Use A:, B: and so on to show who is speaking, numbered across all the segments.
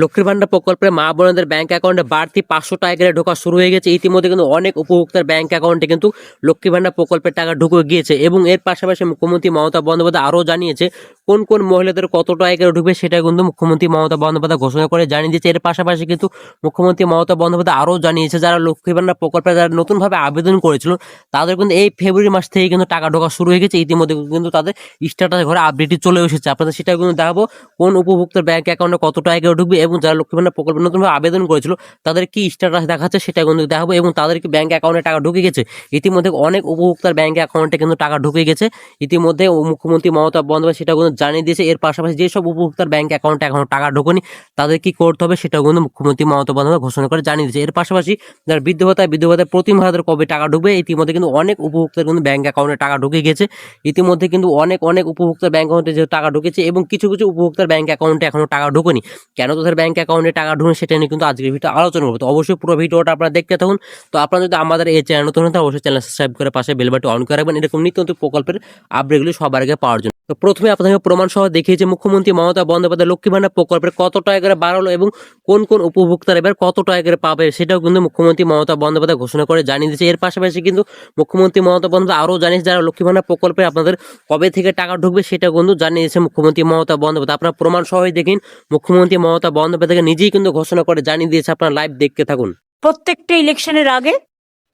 A: লক্ষ্মীর ভান্ডার প্রকল্পে মা বোনদের ব্যাংক অ্যাকাউন্টে বাড়তি 500 টাকা করে ঢোকা শুরু হয়ে গেছে। ইতিমধ্যে কিন্তু অনেক উপভোক্তার ব্যাংক অ্যাকাউন্টে কিন্তু লক্ষ্মী ভান্ডার প্রকল্পের টাকা ঢুকে গিয়েছে এবং এর পাশাপাশি মুখ্যমন্ত্রী মমতা বন্দ্যোপাধ্যায় আরও জানিয়েছে কোন কোন মহিলাদের কত টাকা করে ঢুকবে, সেটা কিন্তু মুখ্যমন্ত্রী মমতা বন্দ্যোপাধ্যায় ঘোষণা করে জানিয়ে দিয়েছে। এর পাশাপাশি কিন্তু মুখ্যমন্ত্রী মমতা বন্দ্যোপাধ্যায় আরও জানিয়েছে যারা লক্ষ্মী ভান্ডার প্রকল্পে যারা নতুনভাবে আবেদন করেছিল তাদের কিন্তু এই ফেব্রুয়ারি মাস থেকে কিন্তু টাকা ঢোকা শুরু হয়ে গেছে। ইতিমধ্যে কিন্তু তাদের স্ট্যাটাস ঘরে আপডেটই চলে এসেছে। আপনাদের সেটা কিন্তু দেখাবো কোন উপভোক্তার ব্যাংক অ্যাকাউন্টে কত টাকা করে ঢুকবে এবং যারা লক্ষ্মী ভান্ডার প্রকল্পে নতুনভাবে আবেদন করেছিল তাদের কি স্ট্যাটাস দেখাচ্ছে সেটা কিন্তু দেখাবো এবং তাদের কি ব্যাংক অ্যাকাউন্টে টাকা ঢুকে গেছে। ইতিমধ্যে অনেক উপভোক্তার ব্যাংক অ্যাকাউন্টে কিন্তু টাকা ঢুকে গেছে। ইতিমধ্যে মুখ্যমন্ত্রী মমতা বন্দ্যোপাধ্যায় সেটা কিন্তু জানিয়ে দিয়েছে। এর পাশাপাশি যেসব উপভোক্তার ব্যাংক অ্যাকাউন্টে এখনো টাকা ঢোকেনি তাদের কি করতে হবে সেটা কিন্তু মুখ্যমন্ত্রী মমতা বন্দ্যোপাধ্যায় ঘোষণা করে জানিয়ে দিয়েছে। এর পাশাপাশি যারা বৃদ্ধ ভাতায় প্রতি মাসে কবে টাকা ঢুকবে, ইতিমধ্যে কিন্তু অনেক উপভোক্তার কিন্তু ব্যাংক অ্যাকাউন্টে টাকা ঢুকে গেছে। ইতিমধ্যে কিন্তু অনেক উপভোক্তার ব্যাংক অ্যাকাউন্টে যে টাকা ঢুকেছে এবং কিছু উপভোক্তার ব্যাংক অ্যাকাউন্টে এখনো টাকা ঢোকেনি। কেন তাদের ব্যাংক অ্যাকাউন্টে টাকা ঢুকে সেটা নিয়ে কিন্তু আজকের ভিডিও আলোচনা করবো। তো অবশ্যই পুরো ভিডিওটা আপনারা দেখতে থাকুন। তো আপনারা যদি আমাদের এই চ্যানেল নতুন হন অবশ্যই চ্যানেল সাবস্ক্রাইব করে পাশে বেল বাটন অন করে রাখবেন এরকম নিত্য নতুন প্রকল্পের আপডেটগুলি সবার আগে পাওয়ার জন্য। তো প্রথমে আপনাদের প্রমাণ সহ দেখিয়েছে মুখ্যমন্ত্রী মমতা বন্দ্যোপাধ্যায় লক্ষ্মী ভান্ডার প্রকল্পের কত টাকা করে বাড়ালো এবং কোন কোন উপভোক্তারা এবার কত টাকা করে পাবে সেটাও কিন্তু মুখ্যমন্ত্রী মমতা বন্দ্যোপাধ্যায় ঘোষণা করে জানিয়ে দিয়েছে। এর পাশাপাশি কিন্তু মুখ্যমন্ত্রী মমতা বন্দ্যোপাধ্যায় আরও জানিয়েছে যারা লক্ষ্মী ভান্ডার প্রকল্পে আপনাদের কবে থেকে টাকা ঢুকবে সেটা কিন্তু জানিয়ে দিয়েছে মুখ্যমন্ত্রী মমতা বন্দ্যোপাধ্যায়। আপনারা প্রমাণ সহই দেখেন মুখ্যমন্ত্রী মমতা বন্দ্যোপাধ্যায় নিজেই কিন্তু ঘোষণা করে জানিয়ে দিয়েছে। আপনারা লাইভ দেখতে থাকুন।
B: প্রত্যেকটা ইলেকশনের আগে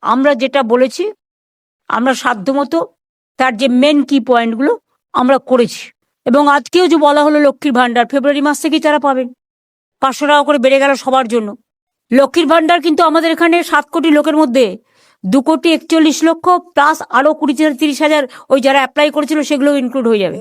B: আমরা যেটা বলেছি, আমরা সাধ্যমতো তার যে মেন কি পয়েন্টগুলো আমরা করেছি এবং আজকেও যে বলা হলো লক্ষ্মীর ভান্ডার ফেব্রুয়ারি মাস থেকেই তারা পাবেন। 500 টাকা করে বেড়ে গেল সবার জন্য। লক্ষ্মীর ভান্ডার কিন্তু আমাদের এখানে 7 কোটি লোকের মধ্যে 2,41,00,000 প্লাস আরো 20,000-30,000 ওই যারা অ্যাপ্লাই করেছিল সেগুলো ইনক্লুড হয়ে যাবে।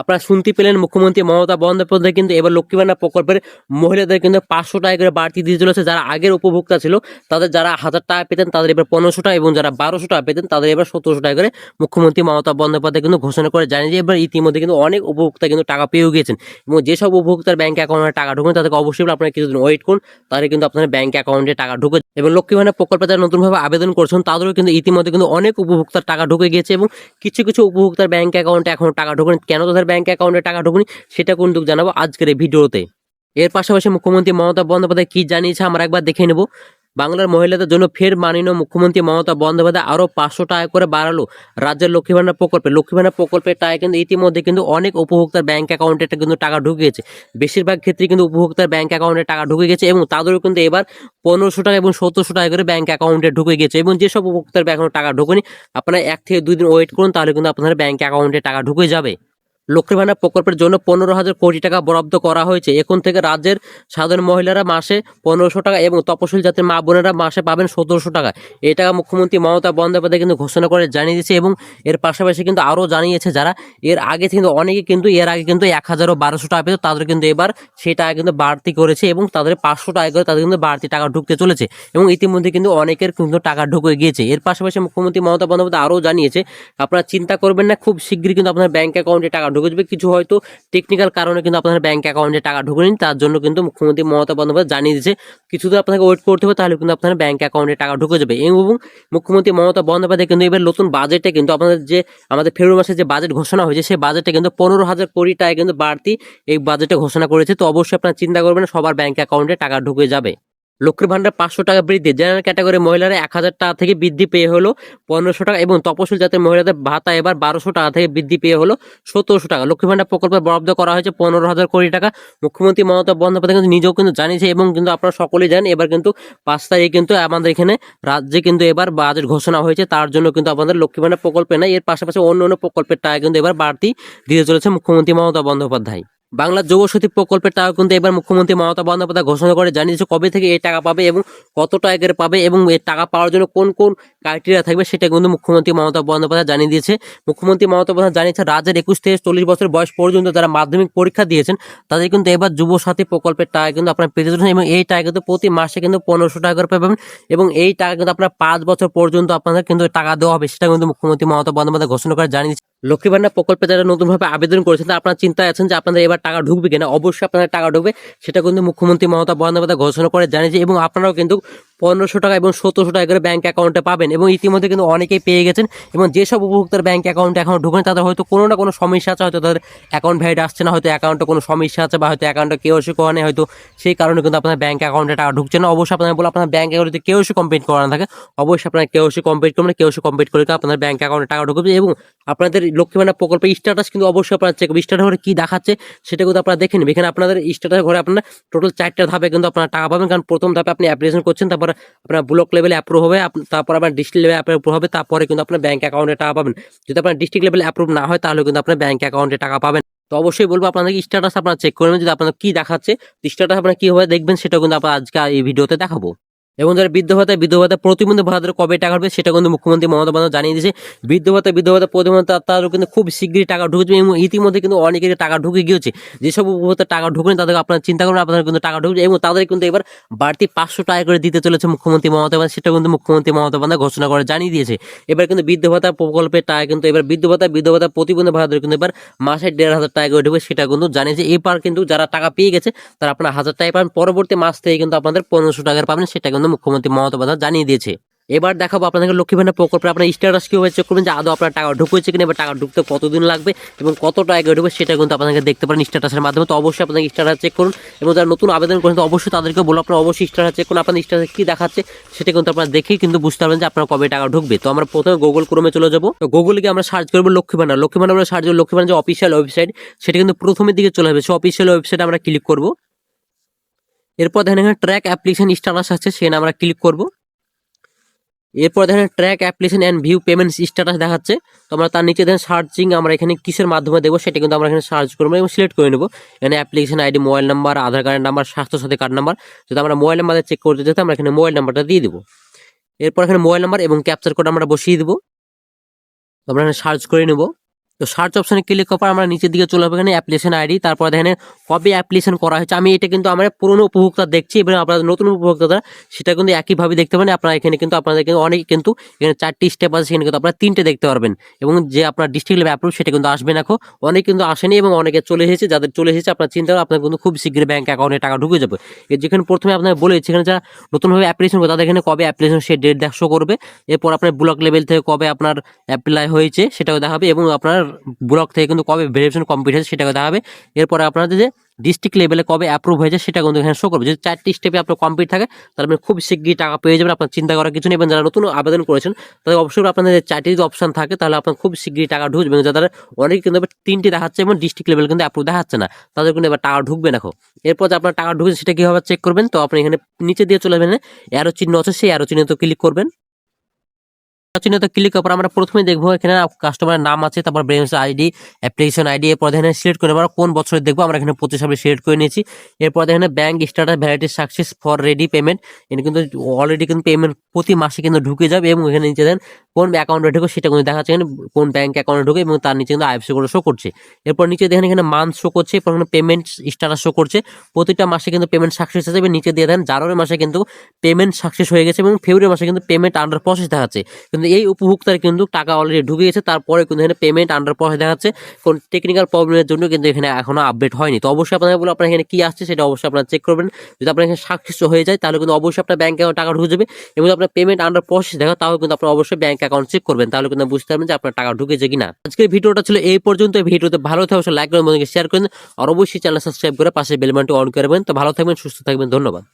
A: আপনারা শুনতে পেলেন মুখ্যমন্ত্রী মমতা বন্দ্যোপাধ্যায় কিন্তু এবার লক্ষ্মী ভান্ডার প্রকল্পের মহিলাদের কিন্তু 500 টাকা করে বাড়তি দিয়ে চলেছে। যারা আগের উপভোক্তা ছিল তাদের যারা 1000 টাকা পেতেন তাদের এবার 1500 টাকা এবং যারা 1200 টাকা পেতেন তাদের এবার 1700 টাকা করে মুখ্যমন্ত্রী মমতা বন্দ্যোপাধ্যায় কিন্তু ঘোষণা করে জানিয়ে এবার ইতিমধ্যে কিন্তু অনেক উপভোক্তা কিন্তু টাকা পেয়েও গিয়েছেন এবং যেসব উপভোক্তার ব্যাংক অ্যাকাউন্টে টাকা ঢুকবে তাদেরকে অবশ্যই আপনারা কিছুদিন ওয়েট করুন, তাহলে কিন্তু আপনার ব্যাংক অ্যাকাউন্টে টাকা ঢুকে এবং লক্ষ্মী ভান্ডার প্রকল্পে যারা নতুনভাবে আবেদন করছেন তাদেরও কিন্তু ইতিমধ্যে কিন্তু অনেক উপভোক্তার টাকা ঢুকে গিয়েছে এবং কিছু উপভোক্তার ব্যাংক অ্যাকাউন্টে এখনো টাকা ঢোকেনি। কেন তাদের ব্যাংক অ্যাকাউন্টে টাকা ঢোকেনি সেটা কিন্তু জানাবো আজকের এই ভিডিওতে। এর পাশাপাশি মুখ্যমন্ত্রী মমতা বন্দ্যোপাধ্যায় কি জানিয়েছে আমরা একবার দেখে নেব। বাংলার মহিলাদের জন্য ফের মাননীয় মুখ্যমন্ত্রী মমতা বন্দ্যোপাধ্যায় আরও 500 টাকা করে বাড়ালো রাজ্যের লক্ষ্মী ভান্ডার প্রকল্পে। লক্ষ্মী ভান্ডার প্রকল্পের টাকা কিন্তু ইতিমধ্যে কিন্তু অনেক উপভোক্তার ব্যাংক অ্যাকাউন্টে কিন্তু টাকা ঢুকে গেছে। বেশিরভাগ ক্ষেত্রে কিন্তু উপভোক্তার ব্যাংক অ্যাকাউন্টে টাকা ঢুকে গেছে এবং তাদেরও কিন্তু এবার 1500 টাকা এবং 1700 টাকা করে ব্যাংক অ্যাকাউন্টে ঢুকে গেছে এবং যেসব উপভোক্তার এখনো টাকা ঢোকেনি আপনারা 1 থেকে 2 দিন ওয়েট করুন, তাহলে কিন্তু আপনাদের ব্যাংক অ্যাকাউন্টে টাকা ঢুকে যাবে। লক্ষ্মী ভান্ডার প্রকল্পের জন্য 15,000 কোটি টাকা বরাদ্দ করা হয়েছে। এখন থেকে রাজ্যের সাধারণ মহিলারা মাসে 1500 টাকা এবং তপশিলি জাতির মা বোনেরা মাসে পাবেন 1700 টাকা। এই টাকা মুখ্যমন্ত্রী মমতা বন্দ্যোপাধ্যায় কিন্তু ঘোষণা করে জানিয়ে দিয়েছে এবং এর পাশাপাশি কিন্তু আরও জানিয়েছে যারা এর আগে কিন্তু অনেকে কিন্তু এর আগে কিন্তু 1000-1200 টাকা পেত তাদের কিন্তু এবার সেই টাকা কিন্তু বাড়তি করেছে এবং তাদের 500 টাকা করে তাদের কিন্তু বাড়তি টাকা ঢুকতে চলেছে এবং ইতিমধ্যে কিন্তু অনেকের কিন্তু টাকা ঢুকে গিয়েছে। এর পাশাপাশি মুখ্যমন্ত্রী মমতা বন্দ্যোপাধ্যায় আরও জানিয়েছে আপনারা চিন্তা করবেন না, খুব শীঘ্রই কিন্তু আপনার ব্যাংক অ্যাকাউন্টে টাকা ঢুকে যাবে। কিছু হয়তো টেকনিক্যাল কারণে কিন্তু আপনার ব্যাংক অ্যাকাউন্টে টাকা ঢুকেনি, তার জন্য কিন্তু মুখ্যমন্ত্রী মমতা বন্দ্যোপাধ্যায় জানিয়ে দিয়েছে কিছুদিন আপনাকে ওয়েট করতে হবে, তাহলে কিন্তু আপনার ব্যাংক অ্যাকাউন্টে টাকা ঢুকে যাবে। এবং মুখ্যমন্ত্রী মমতা বন্দ্যোপাধ্যায় কিন্তু এবার নতুন বাজেটে কিন্তু আপনাদের যে আমাদের ফেব্রুয়ারি মাসে যে বাজেট ঘোষণা হয়েছে সেই বাজেটে কিন্তু 15,000 কোটি টাকা কিন্তু বাড়তি এই বাজেটে ঘোষণা করেছে। তো অবশ্যই আপনারা চিন্তা করবেন সবার ব্যাংক অ্যাকাউন্টে টাকা ঢুকে যাবে। লক্ষ্মীর ভান্ডার 500 টাকা বৃদ্ধি, জেনারেল ক্যাটাগরি মহিলারা 1000 টাকা থেকে বৃদ্ধি পেয়ে হলো 1500 টাকা এবং তপশিল জাতের মহিলাদের ভাতা এবার 1200 টাকা থেকে বৃদ্ধি পেয়ে হলো 1700 টাকা। লক্ষ্মী ভান্ডার প্রকল্পে বরাদ্দ করা হয়েছে 15,000 কোটি টাকা। মুখ্যমন্ত্রী মমতা বন্দ্যোপাধ্যায় কিন্তু নিজেও কিন্তু জানিয়েছে এবং কিন্তু আপনারা সকলেই জানেন এবার কিন্তু 5 তারিখে কিন্তু আমাদের এখানে রাজ্যে কিন্তু এবার বাজেট ঘোষণা হয়েছে, তার জন্য কিন্তু আমাদের লক্ষ্মী ভান্ডার প্রকল্পে নাই, এর পাশাপাশি অন্য প্রকল্পের টাকা কিন্তু এবার বাড়তি দিতে চলেছে মুখ্যমন্ত্রী মমতা বন্দ্যোপাধ্যায়। বাংলার যুবশক্তি প্রকল্পের টাকা কিন্তু এবার মুখ্যমন্ত্রী মমতা বন্দ্যোপাধ্যায় ঘোষণা করে জানিয়েছে কবে থেকে এই টাকা পাবে এবং কত টাকা করে পাবে এবং এই টাকা পাওয়ার জন্য কোন কোন ক্রাইটেরিয়া থাকবে সেটা কিন্তু মুখ্যমন্ত্রী মমতা বন্দ্যোপাধ্যায় জানিয়ে দিয়েছে। মুখ্যমন্ত্রী মমতা বন্দ্যোপাধ্যায় জানিয়েছে রাজ্যের 21 থেকে 40 বছর বয়স পর্যন্ত যারা মাধ্যমিক পরীক্ষা দিয়েছেন তাদের কিন্তু এবার যুবসাথী প্রকল্পের টাকা কিন্তু আপনারা পেতে চলেছেন এবং এই টাকা কিন্তু প্রতি মাসে কিন্তু 1500 টাকা করে পাবেন এবং এই টাকা কিন্তু আপনার 5 বছর পর্যন্ত আপনাদের কিন্তু টাকা দেওয়া হবে, সেটা কিন্তু মুখ্যমন্ত্রী মমতা বন্দ্যোপাধ্যায় ঘোষণা করে জানিয়েছে। লক্ষ্মী ভান্ডার প্রকল্পে যারা নতুনভাবে আবেদন করেছেন আপনারা চিন্তায় আছেন যে আপনাদের এবার টাকা ঢুকবে কিনা, অবশ্যই আপনাদের টাকা ঢুকবে, সেটা কিন্তু মুখ্যমন্ত্রী মমতা বন্দ্যোপাধ্যায় ঘোষণা করে জানিয়েছে এবং আপনারাও কিন্তু 1500 টাকা এবং 1700 টাকা করে ব্যাংক অ্যাকাউন্টে পাবেন এবং ইতিমধ্যে কিন্তু অনেকেই পেয়ে গেছেন এবং যেসব উপভোক্তার ব্যাংক অ্যাকাউন্টে এখন ঢুকেন তাদের হয়তো কোনো না কোনো সমস্যা আছে, হয়তো তাদের অ্যাকাউন্ট ভ্যালিড আসছে না, হয়তো অ্যাকাউন্টে কোনো সমস্যা আছে বা হয়তো অ্যাকাউন্টে কেওয়াইসি করা নেই, হয়তো সেই কারণে কিন্তু আপনার ব্যাংক অ্যাকাউন্টে টাকা ঢুকছে না। অবশ্যই আপনাদের বলে আপনার ব্যাংক অ্যাকাউন্টে কেওয়াইসি কমপ্লিট করানো থাকে, অবশ্যই আপনার কেওয়াইসি কমপ্লিট করবেন, কেওয়াইসি কমপ্লিট করে আপনার ব্যাংক অ্যাকাউন্টে টাকা ঢুকবে এবং আপনাদের লক্ষ্মী ভান্ডার প্রকল্পের স্ট্যাটাস কিন্তু অবশ্যই আপনারা চেক করবেন। স্ট্যাটাস ঘরে কি দেখাচ্ছে সেটা কিন্তু আপনারা দেখে নেবেন। এখানে আপনাদের স্ট্যাটাস ঘরে আপনারা টোটাল 4টা ধাপে কিন্তু আপনারা টাকা পাবেন, কারণ প্রথম ধাপে আপনি অ্যাপ্লিকেশন করছেন, তারপর আপনার ব্লক লেভেলে অ্যাপ্রুভ হবে, তারপর আপনার ডিস্ট্রিক্ট লেভেলে অ্যাপ্রুভ হবে, তারপরে কিন্তু আপনার ব্যাংক অ্যাকাউন্টে টাকা পাবেন। যদি আপনার ডিস্ট্রিক্ট লেভেলে অ্যাপ্রুভ না হয় তাহলে কিন্তু আপনার ব্যাংক অ্যাকাউন্টে টাকা পাবেন। তো অবশ্যই বলবো আপনাদের স্ট্যাটাস আপনারা চেক করবেন, যদি আপনাদের কি দেখাচ্ছে স্ট্যাটাস আপনারা কিভাবে দেখবেন সেটা কিন্তু আপনারা আজকে এই ভিডিওতে দেখাবো। এবং যারা বৃদ্ধ ভাতা প্রতিবন্ধী ভাতাদের কবে টাকা হবে সেটা কিন্তু মুখ্যমন্ত্রী মমতা বন্দ্যোপাধ্যায় জানিয়ে দিয়েছে। বৃদ্ধ ভাতা প্রতিবন্ধী তারও কিন্তু খুব শীঘ্রই টাকা ঢুকবে এবং ইতিমধ্যে কিন্তু অনেকের টাকা ঢুকে গিয়েছে। যেসব উপভোক্তা টাকা ঢুকেন তাদেরকে আপনারা চিন্তা করুন, আপনাদের কিন্তু টাকা ঢুকবে এবং তাদের কিন্তু এবার বাড়তি 500 টাকা করে দিতে চলেছে মুখ্যমন্ত্রী মমতা বন্দ্যোপাধ্যায়, সেটা কিন্তু মুখ্যমন্ত্রী মমতা বন্দ্যোপাধ্যায় ঘোষণা করে জানিয়ে দিয়েছে। এবার কিন্তু বৃদ্ধ ভাতা প্রকল্পের টাকা কিন্তু এবার বৃদ্ধ ভাতা প্রতিবন্ধী ভাতাদের কিন্তু এবার মাসে 1500 টাকা করে ঢুকবে, সেটা কিন্তু জানিয়েছে। এবার কিন্তু যারা টাকা পেয়ে গেছে তারা আপনার 1000 টাকা পাবেন, পরবর্তী মাস থেকে কিন্তু আপনাদের 1500 টাকা পাবেন, সেটা কিন্তু মুখ্যমন্ত্রী মমতা জানিয়ে দিয়েছে। এবার দেখাবো আপনাদেরকে লক্ষ্মী ভান্ডার প্রকল্পে আপনার স্ট্যাটাস কিভাবে চেক করবেন, যে আদৌ আপনার টাকা ঢুকেছে কিনা, এবার টাকা ঢুকতে কতদিন লাগবে এবং কত টাকা ঢুকবে সেটা কিন্তু আপনাদেরকে দেখতে পারেন স্ট্যাটাসের মাধ্যমে। তো অবশ্যই আপনাদের স্ট্যাটাস চেক করুন এবং যারা নতুন আবেদন করেন তো অবশ্যই তাদেরকে বলো আপনারা অবশ্যই স্ট্যাটাস চেক করুন, আপনাদের স্ট্যাটাস কি দেখাচ্ছে সেটা কিন্তু আপনারা দেখেই কিন্তু বুঝতে পারবেন যে আপনার কবে টাকা ঢুকবে। তো আমরা প্রথমে গুগল ক্রোমে চলে যাবো, তো গুগলে গিয়ে আমরা সার্চ করবো লক্ষ্মী ভান্ডার সার্চ করবো, লক্ষ্মী ভান্ডার যে অফিসিয়াল ওয়েবসাইট সেটা কিন্তু প্রথমের দিকে চলে আসবে, সেই অফিসিয়াল ওয়েবসাইটে আমরা ক্লিক করবো। এরপর দেখেন এখানে ট্র্যাক অ্যাপ্লিকেশন স্ট্যাটাস আছে, সেখানে আমরা ক্লিক করবো। এরপর দেখেন track application and view payment status দেখাচ্ছে, তো আমরা তার নিচে দেখেন সার্চিং, আমরা এখানে কিসের মাধ্যমে দেখবো সেটা কিন্তু আমরা এখানে সার্চ করবো এবং সিলেক্ট করে নেবো। এখানে অ্যাপ্লিকেশন আইডি, মোবাইল নাম্বার, আধার কার্ডের নাম্বার, স্বাস্থ্যসাথী কার্ড নাম্বার, যদি আমরা মোবাইল নাম্বার চেক করতে যেতে আমরা এখানে মোবাইল নাম্বারটা দিয়ে দেবো। এরপর এখানে মোবাইল নাম্বার এবং ক্যাপচার কোড আমরা বসিয়ে দেবো, তো আমরা এখানে সার্চ করে নেবো। তো সার্চ অপশনে ক্লিক করার পর আমরা নিচের দিকে চলে যাবো, এখানে অ্যাপ্লিকেশন আইডি, তারপর এখানে কবে অ্যাপ্লিকেশন করা হয়েছে। আমি এটা কিন্তু আমার পুরনো উপভোক্তা দেখছি এবং আপনারা নতুন উপভোক্তারা সেটা কিন্তু একইভাবে দেখতে পারেন। আপনারা এখানে কিন্তু আপনাদের কিন্তু অনেক কিন্তু এখানে 4টি স্টেপ আছে, সেখানে কিন্তু আপনারা 3টে দেখতে পারবেন এবং যে আপনার ডিস্ট্রিক্ট লেভেল অ্যাপ্রুভ সেটা কিন্তু আসবে না, অনেক কিন্তু আসেনি এবং অনেকে চলে এসেছে। যাদের চলে এসেছে আপনার চিন্তা করেন আপনার কিন্তু খুব শীঘ্রই ব্যাংক অ্যাকাউন্টে টাকা ঢুকে যাবে। যেখানে প্রথমে আপনাকে বলেছি এখানে যারা নতুনভাবে অ্যাপ্লিকেশন করে তাদের এখানে কবে অ্যাপ্লিকেশন সে ডেট শো করবে, এরপর আপনার ব্লক লেভেল থেকে কবে আপনার অ্যাপ্লাই হয়েছে সেটাও দেখাবে এবং আপনার ব্লক থেকে কিন্তু কবে ভেরিফিকেশন কমপ্লিট হয়েছে সেটাকে দেখাবে। এরপরে আপনাদের যে ডিস্ট্রিক্ট লেভেলে কবে অ্যাপ্রুভ হয়েছে সেটা কিন্তু এখানে শো করবে। যদি 4টি স্টেপে আপনার কমপ্লিট থাকে তাহলে আপনি খুব শীঘ্রই টাকা পেয়ে যাবেন, আপনার চিন্তা করার কিছু নেই। এবং যারা নতুন আবেদন করেছেন তাদের অবশ্যই আপনাদের 4টি যদি অপশন থাকে তাহলে আপনার খুব শীঘ্রই টাকা ঢুকবে। এবং যাদের অনেক কিন্তু 3টি দেখাচ্ছে এবং ডিস্ট্রিক্ট লেভেল কিন্তু অ্যাপ্রুভ দেখাচ্ছে না, তাদের কিন্তু এবার টাকা ঢুকবে না। এরপর যে আপনার টাকা ঢুকছে সেটা কীভাবে চেক করবেন, তো আপনি এখানে নিচে দিয়ে চলে যাবেন, অ্যারো চিহ্ন আছে সেই অ্যারো চিহ্নে তো ক্লিক করবেন। চিহ্নতে ক্লিক করার পর আমরা প্রথমে দেখবো এখানে কাস্টমারের নাম আছে, তারপর ব্রাঞ্চ আইডি, অ্যাপ্লিকেশন আইডি, এরপর এখানে সিলেক্ট করে আমরা কোন বছরে দেখবো, আমরা এখানে 25 সালে সিলেক্ট করে নিয়েছি। এরপর এখানে bank status validity success for ready payment, এখানে কিন্তু অলরেডি কিন্তু পেমেন্ট প্রতি মাসে কিন্তু ঢুকে যাবে এবং এখানে নিচে দেন কোন অ্যাকাউন্টে ঢুকে সেটা কিন্তু দেখাচ্ছে, এখানে কোন ব্যাংক অ্যাকাউন্টে ঢুকে এবং তার নিচে কিন্তু আইএফএসসি কোড শো করছে। এরপর নিচে দেখেন এখানে মান্থ শো করছে, এরপর এখানে পেমেন্ট স্ট্যাটাস শো করছে, প্রতিটা মাসে কিন্তু পেমেন্ট সাকসেস আছে এবং নিচে দিয়ে দেন জানুয়ারি মাসে কিন্তু পেমেন্ট সাকসেস হয়ে গেছে এবং ফেব্রুয়ারি মাসে কিন্তু পেমেন্ট আন্ডার প্রসেস দেখাচ্ছে। কিন্তু এই উপভোক্তার কিন্তু টাকা অলরেডি ঢুকে গেছে, তারপরে কিন্তু এখানে পেমেন্ট আন্ডার প্রসেস দেখাচ্ছে, কোন টেকনিক্যাল প্রবলেমের জন্য কিন্তু এখানে এখনো আপডেট হয়নি। তো অবশ্যই আপনাদের বলে আপনার এখানে কি আসছে সেটা অবশ্যই আপনারা চেক করবেন। যদি আপনার এখানে সাকসেস হয়ে যায় তাহলে কিন্তু অবশ্যই আপনার ব্যাংক অ্যাকাউন্ট টাকা ঢুকে যাবে এবং আপনার পেমেন্ট আন্ডার প্রসেস দেখা তাও কিন্তু আপনার অবশ্যই ব্যাংক অ্যাকাউন্ট চেক করবেন, তাহলে কিন্তু বুঝতে পারবেন যে আপনার টাকা ঢুকেছে কিনা। আজকের ভিডিওটা ছিল এই পর্যন্ত। ভিডিওতে ভালো থাকবে, অবশ্যই লাইক করবেন, শেয়ার করেন আর অবশ্যই চ্যানেল সাবস্ক্রাইব করে পাশে বেল বাটনটি অন করবেন। তো ভালো থাকবেন, সুস্থ থাকবেন, ধন্যবাদ।